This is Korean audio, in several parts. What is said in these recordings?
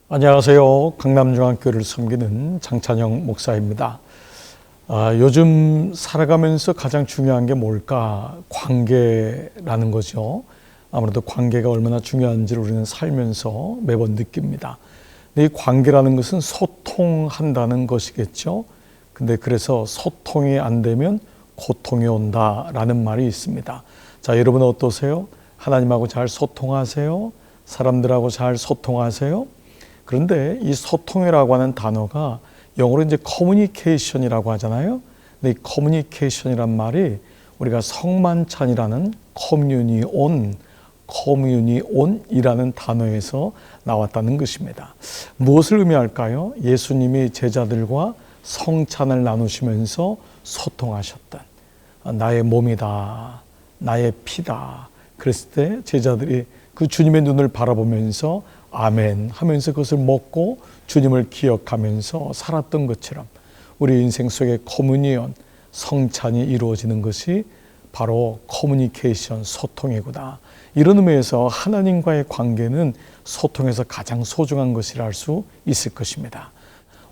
안녕하세요. 강남중앙교회를 섬기는 장찬영 목사입니다. 요즘 살아가면서 가장 중요한 게 뭘까? 관계라는 거죠. 아무래도 관계가 얼마나 중요한지를 우리는 살면서 매번 느낍니다. 근데 이 관계라는 것은 소통한다는 것이겠죠. 근데 그래서 소통이 안 되면 고통이 온다라는 말이 있습니다. 자, 여러분 어떠세요? 하나님하고 잘 소통하세요? 사람들하고 잘 소통하세요? 그런데 이 소통이라고 하는 단어가 영어로 이제 커뮤니케이션이라고 하잖아요. 근데 이 커뮤니케이션이란 말이 우리가 성만찬이라는 커뮤니온이라는 단어에서 나왔다는 것입니다. 무엇을 의미할까요? 예수님이 제자들과 성찬을 나누시면서 소통하셨던 나의 몸이다, 나의 피다. 그랬을 때 제자들이 그 주님의 눈을 바라보면서 아멘 하면서 그것을 먹고 주님을 기억하면서 살았던 것처럼 우리 인생 속의 커뮤니언, 성찬이 이루어지는 것이 바로 커뮤니케이션, 소통이구나. 이런 의미에서 하나님과의 관계는 소통에서 가장 소중한 것이라 할 수 있을 것입니다.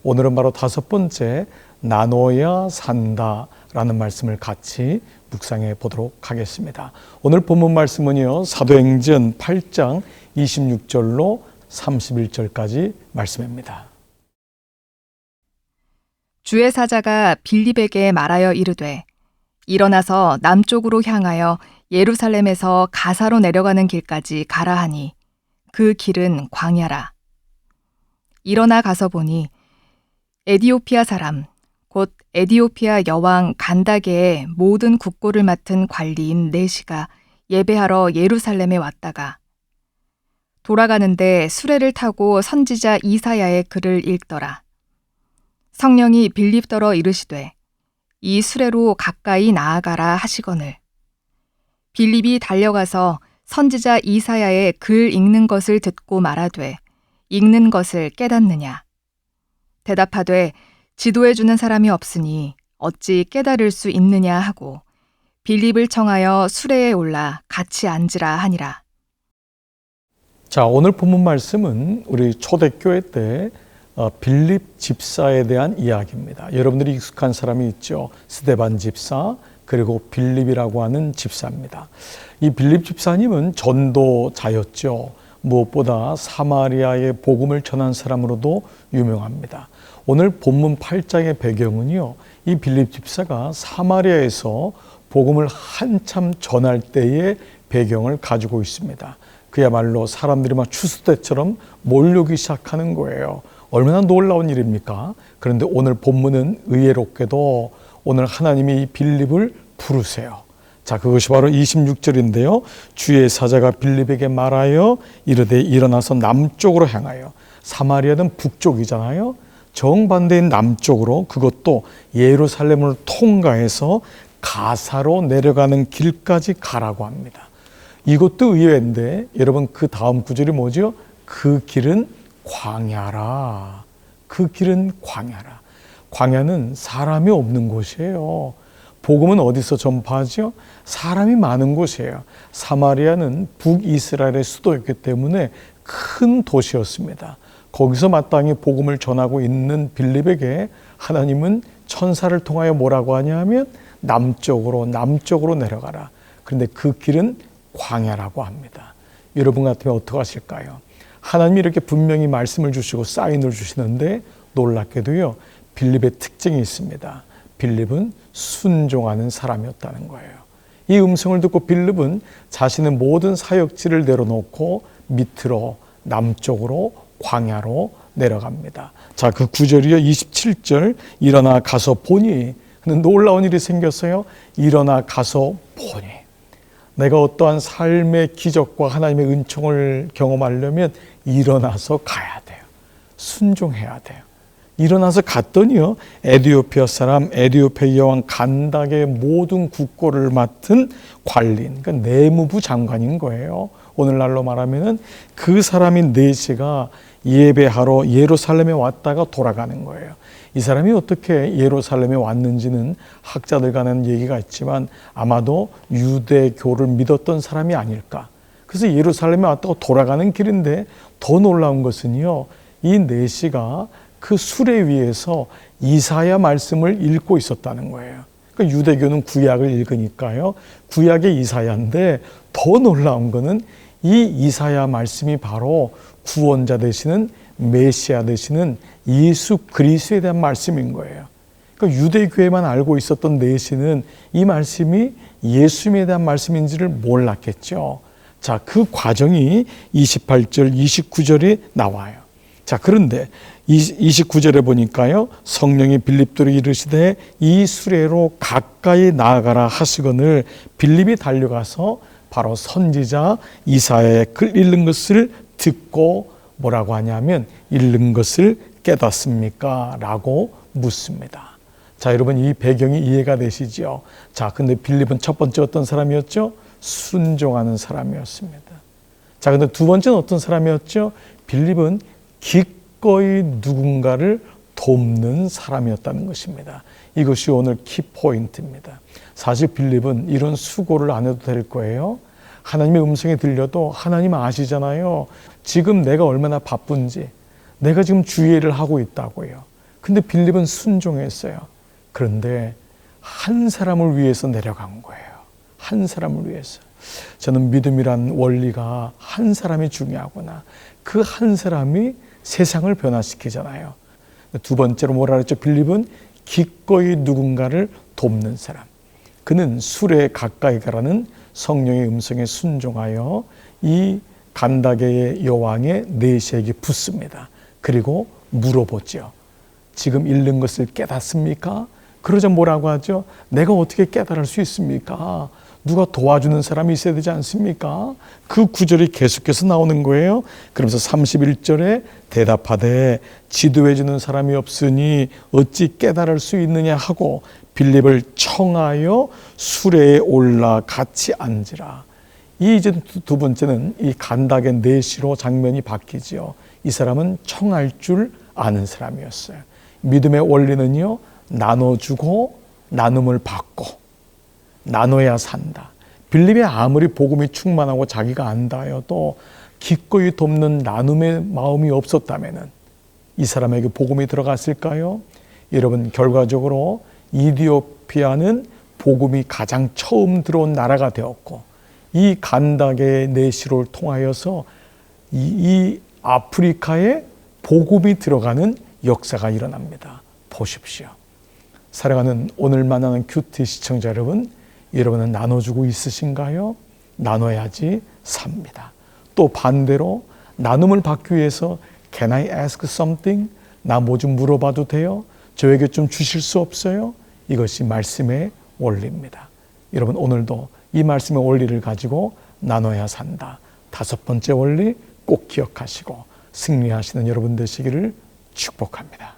오늘은 바로 5번째, 나눠야 산다라는 말씀을 같이 묵상해 보도록 하겠습니다. 오늘 본문 말씀은요, 사도행전 8장 26절로 31절까지 말씀입니다. 주의 사자가 빌립에게 말하여 이르되 일어나서 남쪽으로 향하여 예루살렘에서 가사로 내려가는 길까지 가라 하니 그 길은 광야라. 일어나 가서 보니 에디오피아 사람 곧 에디오피아 여왕 간다게의 모든 국고를 맡은 관리인 네시가 예배하러 예루살렘에 왔다가 돌아가는데 수레를 타고 선지자 이사야의 글을 읽더라. 성령이 빌립더러 이르시되 이 수레로 가까이 나아가라 하시거늘 빌립이 달려가서 선지자 이사야의 글 읽는 것을 듣고 말하되 읽는 것을 깨닫느냐? 대답하되 지도해 주는 사람이 없으니 어찌 깨달을 수 있느냐 하고 빌립을 청하여 수레에 올라 같이 앉으라 하니라. 자, 오늘 본문 말씀은 우리 초대교회 때 빌립 집사에 대한 이야기입니다. 여러분들이 익숙한 사람이 있죠. 스데반 집사, 그리고 빌립이라고 하는 집사입니다. 이 빌립 집사님은 전도자였죠. 무엇보다 사마리아의 복음을 전한 사람으로도 유명합니다. 오늘 본문 8장의 배경은요, 이 빌립 집사가 사마리아에서 복음을 한참 전할 때의 배경을 가지고 있습니다. 그야말로 사람들이 막 추수때처럼 몰려오기 시작하는 거예요. 얼마나 놀라운 일입니까? 그런데 오늘 본문은 의외롭게도 오늘 하나님이 이 빌립을 부르세요. 자, 그것이 바로 26절인데요. 주의 사자가 빌립에게 말하여 이르되 일어나서 남쪽으로 향하여, 사마리아는 북쪽이잖아요. 정반대인 남쪽으로, 그것도 예루살렘을 통과해서 가사로 내려가는 길까지 가라고 합니다. 이것도 의외인데 여러분, 그 다음 구절이 뭐죠? 그 길은 광야라. 그 길은 광야라. 광야는 사람이 없는 곳이에요. 복음은 어디서 전파하죠? 사람이 많은 곳이에요. 사마리아는 북이스라엘의 수도였기 때문에 큰 도시였습니다. 거기서 마땅히 복음을 전하고 있는 빌립에게 하나님은 천사를 통하여 뭐라고 하냐면 남쪽으로 내려가라. 그런데 그 길은 광야라고 합니다. 여러분 같으면 어떻게 하실까요? 하나님이 이렇게 분명히 말씀을 주시고 사인을 주시는데 놀랍게도요, 빌립의 특징이 있습니다. 빌립은 순종하는 사람이었다는 거예요. 이 음성을 듣고 빌립은 자신의 모든 사역지를 내려놓고 밑으로 남쪽으로 광야로 내려갑니다. 자, 그 9절이요, 27절 일어나 가서 보니, 놀라운 일이 생겼어요. 일어나 가서 보니, 내가 어떠한 삶의 기적과 하나님의 은총을 경험하려면 일어나서 가야 돼요. 순종해야 돼요. 일어나서 갔더니요, 에디오피아 사람 에디오피아 여왕 간닥의 모든 국고를 맡은 관리인, 그러니까 내무부 장관인 거예요. 오늘날로 말하면은 그 사람인 네시가 예배하러 예루살렘에 왔다가 돌아가는 거예요. 이 사람이 어떻게 예루살렘에 왔는지는 학자들 간에는 얘기가 있지만 아마도 유대교를 믿었던 사람이 아닐까. 그래서 예루살렘에 왔다가 돌아가는 길인데, 더 놀라운 것은요, 이 내시가 그 수레 위에서 이사야 말씀을 읽고 있었다는 거예요. 그러니까 유대교는 구약을 읽으니까요. 구약의 이사야인데 더 놀라운 거는 이 이사야 말씀이 바로 구원자 되시는 메시아 되시는 예수 그리스도에 대한 말씀인 거예요. 그러니까 유대교회만 알고 있었던 내시는 이 말씀이 예수님에 대한 말씀인지를 몰랐겠죠. 자, 그 과정이 28절, 29절에 나와요. 자, 그런데 29절에 보니까요, 성령이 빌립도로 이르시되 이 수레로 가까이 나아가라 하시거늘 빌립이 달려가서 바로 선지자 이사야의 글 읽는 것을 듣고 뭐라고 하냐면 읽는 것을 깨닫습니까? 라고 묻습니다. 자, 여러분 이 배경이 이해가 되시죠? 자, 근데 빌립은 첫 번째 어떤 사람이었죠? 순종하는 사람이었습니다. 자, 근데 두 번째는 어떤 사람이었죠? 빌립은 기꺼이 누군가를 돕는 사람이었다는 것입니다. 이것이 오늘 키포인트입니다. 사실 빌립은 이런 수고를 안 해도 될 거예요. 하나님의 음성이 들려도 하나님 아시잖아요. 지금 내가 얼마나 바쁜지, 내가 지금 주의를 하고 있다고요. 근데 빌립은 순종했어요. 그런데 한 사람을 위해서 내려간 거예요. 한 사람을 위해서. 저는 믿음이란 원리가 한 사람이 중요하구나. 그 한 사람이 세상을 변화시키잖아요. 두 번째로 뭐라 그랬죠? 빌립은 기꺼이 누군가를 돕는 사람. 그는 수레에 가까이 가라는 성령의 음성에 순종하여 이 간다게의 여왕의 내시에게 붙습니다. 그리고 물어보죠. 지금 읽는 것을 깨닫습니까? 그러자 뭐라고 하죠? 내가 어떻게 깨달을 수 있습니까? 누가 도와주는 사람이 있어야 되지 않습니까? 그 구절이 계속해서 나오는 거예요. 그러면서 31절에 대답하되 지도해 주는 사람이 없으니 어찌 깨달을 수 있느냐 하고 빌립을 청하여 수레에 올라 같이 앉으라. 이 이제 두 번째는 이 간닥의 내시로 장면이 바뀌지요. 이 사람은 청할 줄 아는 사람이었어요. 믿음의 원리는요, 나눠주고 나눔을 받고 나눠야 산다. 빌립이 아무리 복음이 충만하고 자기가 안다여도 기꺼이 돕는 나눔의 마음이 없었다면은 이 사람에게 복음이 들어갔을까요? 여러분, 결과적으로 이디오피아는 복음이 가장 처음 들어온 나라가 되었고 이 간닥의 내시를 통하여서 이 아프리카에 복음이 들어가는 역사가 일어납니다. 보십시오. 사랑하는 오늘 만나는 큐티 시청자 여러분, 여러분은 나눠주고 있으신가요? 나눠야지 삽니다. 또 반대로 나눔을 받기 위해서 Can I ask something? 나 뭐 좀 물어봐도 돼요? 저에게 좀 주실 수 없어요? 이것이 말씀의 원리입니다. 여러분, 오늘도 이 말씀의 원리를 가지고 나눠야 산다. 다섯 번째 원리 꼭 기억하시고 승리하시는 여러분 되시기를 축복합니다.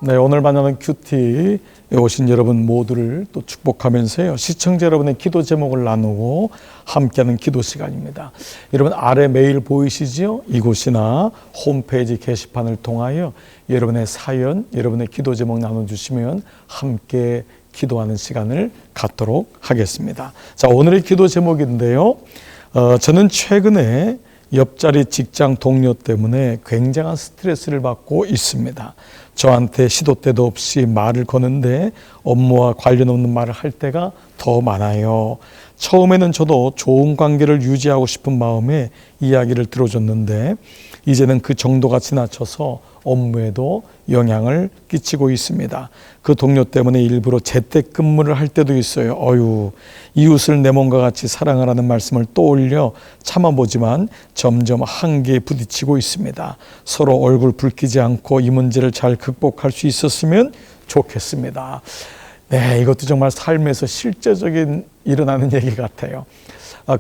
네, 오늘 만나는 큐티에 오신 여러분 모두를 또 축복하면서요, 시청자 여러분의 기도 제목을 나누고 함께하는 기도 시간입니다. 여러분 아래 메일 보이시죠? 이곳이나 홈페이지 게시판을 통하여 여러분의 사연, 여러분의 기도 제목 나눠주시면 함께 기도하는 시간을 갖도록 하겠습니다. 자, 오늘의 기도 제목인데요, 저는 최근에 옆자리 직장 동료 때문에 굉장한 스트레스를 받고 있습니다. 저한테 시도 때도 없이 말을 거는데 업무와 관련 없는 말을 할 때가 더 많아요. 처음에는 저도 좋은 관계를 유지하고 싶은 마음에 이야기를 들어줬는데 이제는 그 정도가 지나쳐서 업무에도 영향을 끼치고 있습니다. 그 동료 때문에 일부러 재택근무를 할 때도 있어요. 이웃을 내 몸과 같이 사랑하라는 말씀을 떠올려 참아보지만 점점 한계에 부딪히고 있습니다. 서로 얼굴 붉히지 않고 이 문제를 잘 극복할 수 있었으면 좋겠습니다. 네, 이것도 정말 삶에서 실제적인 일어나는 얘기 같아요.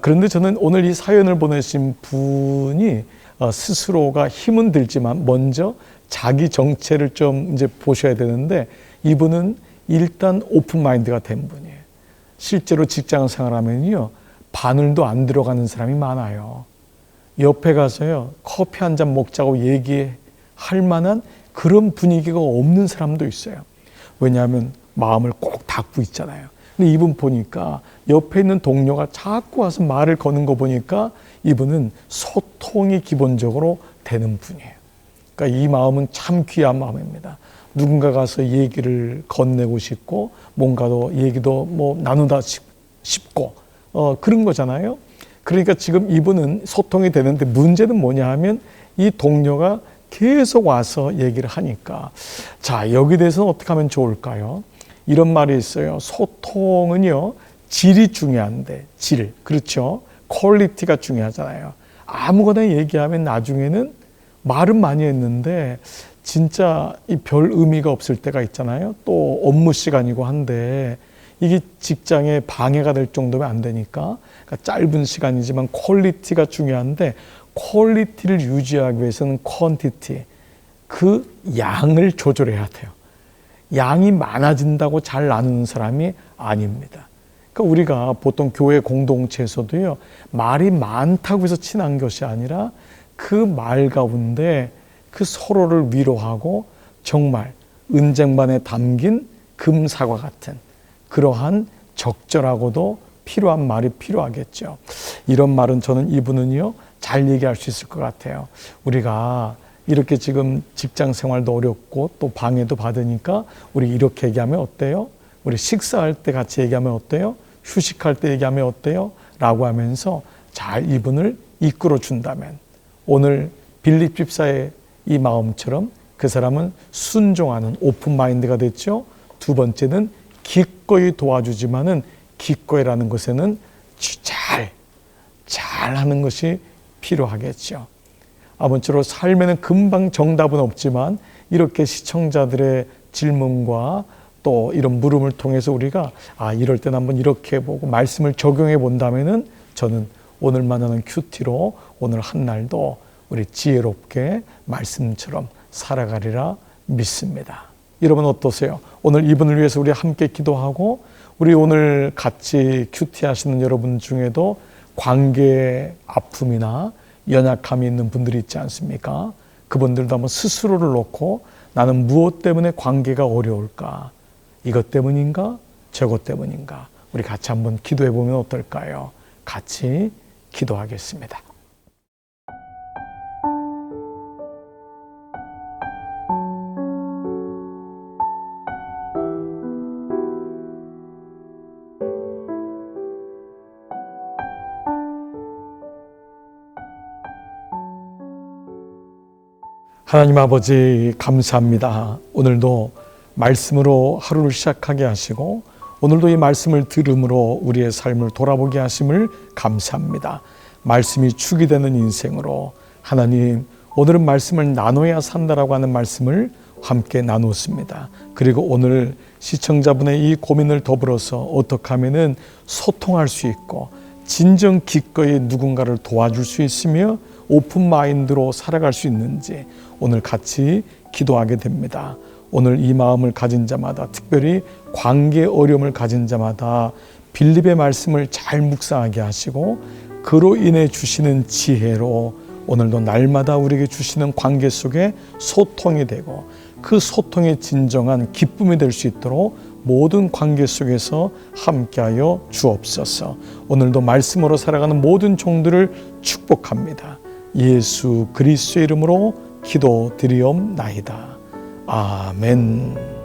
그런데 저는 오늘 이 사연을 보내신 분이 스스로가 힘은 들지만 먼저 자기 정체를 좀 이제 보셔야 되는데, 이분은 일단 오픈 마인드가 된 분이에요. 실제로 직장 생활하면요, 바늘도 안 들어가는 사람이 많아요. 옆에 가서요, 커피 한 잔 먹자고 얘기할 만한 그런 분위기가 없는 사람도 있어요. 왜냐하면 마음을 꼭 닫고 있잖아요. 근데 이분 보니까 옆에 있는 동료가 자꾸 와서 말을 거는 거 보니까 이분은 소통이 기본적으로 되는 분이에요. 그러니까 이 마음은 참 귀한 마음입니다. 누군가 가서 얘기를 건네고 싶고 뭔가도 얘기도 뭐 나누다 싶고 그런 거잖아요. 그러니까 지금 이분은 소통이 되는데 문제는 뭐냐 하면 이 동료가 계속 와서 얘기를 하니까 자, 여기 대해서는 어떻게 하면 좋을까요? 이런 말이 있어요. 소통은요, 질이 중요한데, 질. 그렇죠? 퀄리티가 중요하잖아요. 아무거나 얘기하면 나중에는 말은 많이 했는데 진짜 이 별 의미가 없을 때가 있잖아요. 또 업무 시간이고 한데 이게 직장에 방해가 될 정도면 안 되니까 그러니까 짧은 시간이지만 퀄리티가 중요한데 퀄리티를 유지하기 위해서는 퀀티티, 그 양을 조절해야 돼요. 양이 많아진다고 잘 나누는 사람이 아닙니다. 그러니까 우리가 보통 교회 공동체에서도요, 말이 많다고 해서 친한 것이 아니라 그 말 가운데 그 서로를 위로하고 정말 은쟁반에 담긴 금사과 같은 그러한 적절하고도 필요한 말이 필요하겠죠. 이런 말은 저는 이분은요, 잘 얘기할 수 있을 것 같아요. 우리가 이렇게 지금 직장 생활도 어렵고 또 방해도 받으니까 우리 이렇게 얘기하면 어때요? 우리 식사할 때 같이 얘기하면 어때요? 휴식할 때 얘기하면 어때요? 라고 하면서 잘 이분을 이끌어 준다면 오늘 빌립 집사의 이 마음처럼 그 사람은 순종하는 오픈 마인드가 됐죠. 두 번째는 기꺼이 도와주지만은 기꺼이라는 것에는 잘하는 것이 필요하겠죠. 아무쪼록 삶에는 금방 정답은 없지만 이렇게 시청자들의 질문과 또 이런 물음을 통해서 우리가 이럴 때는 한번 이렇게 해보고 말씀을 적용해 본다면은 저는 오늘 만나는 큐티로 오늘 한 날도 우리 지혜롭게 말씀처럼 살아가리라 믿습니다. 여러분 어떠세요? 오늘 이분을 위해서 우리 함께 기도하고 우리 오늘 같이 큐티 하시는 여러분 중에도 관계의 아픔이나 연약함이 있는 분들이 있지 않습니까? 그분들도 한번 스스로를 놓고 나는 무엇 때문에 관계가 어려울까? 이것 때문인가? 저것 때문인가? 우리 같이 한번 기도해 보면 어떨까요? 같이 기도하겠습니다. 하나님 아버지 감사합니다. 오늘도 말씀으로 하루를 시작하게 하시고 오늘도 이 말씀을 들음으로 우리의 삶을 돌아보게 하심을 감사합니다. 말씀이 축이 되는 인생으로 하나님 오늘은 말씀을 나눠야 산다라고 하는 말씀을 함께 나눴습니다. 그리고 오늘 시청자분의 이 고민을 더불어서 어떻게 하면은 소통할 수 있고 진정 기꺼이 누군가를 도와줄 수 있으며 오픈 마인드로 살아갈 수 있는지 오늘 같이 기도하게 됩니다. 오늘 이 마음을 가진 자마다 특별히 관계 어려움을 가진 자마다 빌립의 말씀을 잘 묵상하게 하시고 그로 인해 주시는 지혜로 오늘도 날마다 우리에게 주시는 관계 속에 소통이 되고 그 소통의 진정한 기쁨이 될 수 있도록 모든 관계 속에서 함께하여 주옵소서. 오늘도 말씀으로 살아가는 모든 종들을 축복합니다. 예수 그리스도의 이름으로 기도드리옵나이다. 아멘.